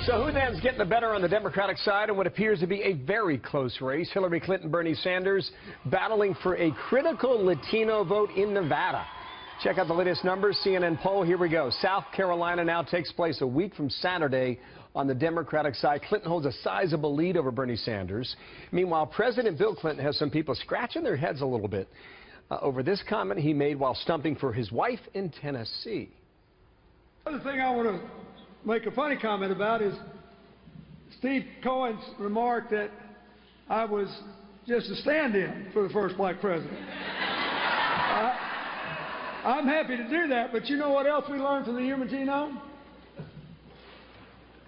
So who then's getting the better on the Democratic side in what appears to be a very close race? Hillary Clinton, Bernie Sanders battling for a critical Latino vote in Nevada. Check out the latest numbers. CNN poll. Here we go. South Carolina now takes place a week from Saturday. On the Democratic side, Clinton holds a sizable lead over Bernie Sanders. Meanwhile, President Bill Clinton has some people scratching their heads a little bit over this comment he made while stumping for his wife in Tennessee. The other thing I want to make a funny comment about is Steve Cohen's remark that I was just a stand-in for the first black president. I'm happy to do that, but you know what else we learned from the human genome?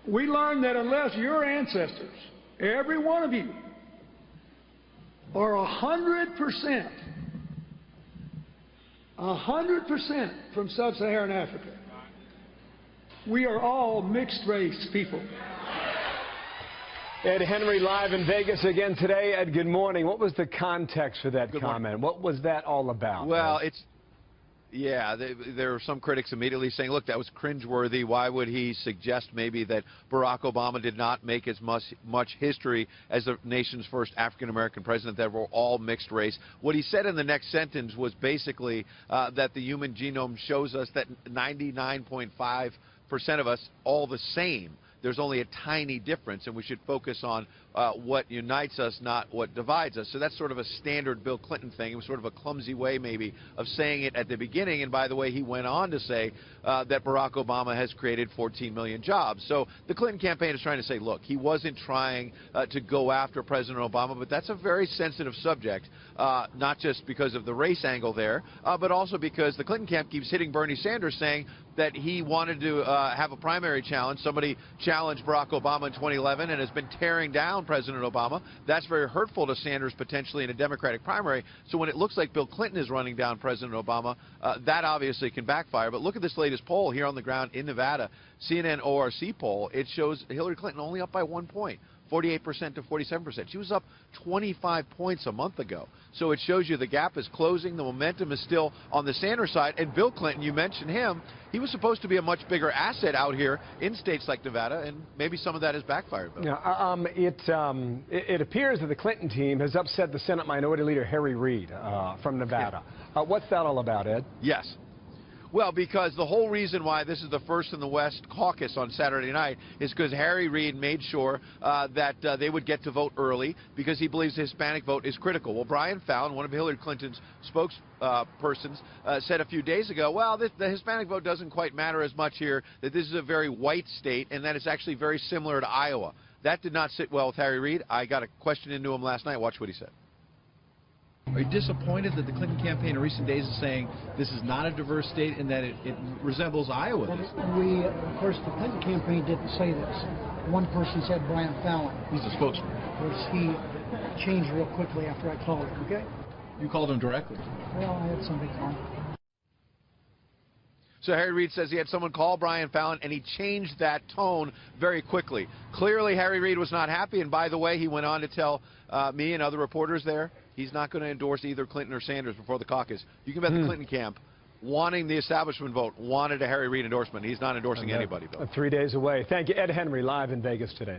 We learned that unless your ancestors, every one of you, are 100% from sub-Saharan Africa, we are all mixed-race people. Ed Henry live in Vegas again today. Ed, good morning. What was the context for that comment? What was that all about? Well, there are some critics immediately saying, look, that was cringeworthy. Why would he suggest maybe that Barack Obama did not make as much history as the nation's first African-American president, that were all mixed race? What he said in the next sentence was basically that the human genome shows us that 99.5% of us all the same. There's only a tiny difference, and we should focus on what unites us, not what divides us. So that's sort of a standard Bill Clinton thing. It was sort of a clumsy way, maybe, of saying it at the beginning. And by the way, he went on to say that Barack Obama has created 14 million jobs. So the Clinton campaign is trying to say, look, he wasn't trying to go after President Obama, but that's a very sensitive subject, not just because of the race angle there, but also because the Clinton camp keeps hitting Bernie Sanders, saying that he wanted to have a primary challenge. Somebody challenged Barack Obama in 2011 and has been tearing down President Obama. That's very hurtful to Sanders potentially in a Democratic primary. So when it looks like Bill Clinton is running down President Obama, that obviously can backfire. But look at this latest poll here on the ground in Nevada, CNN ORC poll. It shows Hillary Clinton only up by 1 point. 48% to 47%. She was up 25 points a month ago. So it shows you the gap is closing. The momentum is still on the Sanders side. And Bill Clinton, you mentioned him, he was supposed to be a much bigger asset out here in states like Nevada, and maybe some of that has backfired. Bill. Yeah, it appears that the Clinton team has upset the Senate Minority Leader Harry Reid from Nevada. Yeah. What's that all about, Ed? Yes. Well, because the whole reason why this is the first in the West caucus on Saturday night is because Harry Reid made sure that they would get to vote early because he believes the Hispanic vote is critical. Well, Brian Fallon, one of Hillary Clinton's spokespersons, said a few days ago, well, the Hispanic vote doesn't quite matter as much here, that this is a very white state, and that it's actually very similar to Iowa. That did not sit well with Harry Reid. I got a question into him last night. Watch what he said. Are you disappointed that the Clinton campaign in recent days is saying this is not a diverse state and that it resembles Iowa? Of course, the Clinton campaign didn't say this. One person said Brian Fallon. He's a spokesman. Which he changed real quickly after I called him, okay? You called him directly? Well, I had somebody call him. So Harry Reid says he had someone call Brian Fallon, and he changed that tone very quickly. Clearly, Harry Reid was not happy, and by the way, he went on to tell me and other reporters there he's not going to endorse either Clinton or Sanders before the caucus. You can bet the Clinton camp, wanting the establishment vote, wanted a Harry Reid endorsement. He's not endorsing anybody, Bill. 3 days away. Thank you, Ed Henry, live in Vegas today.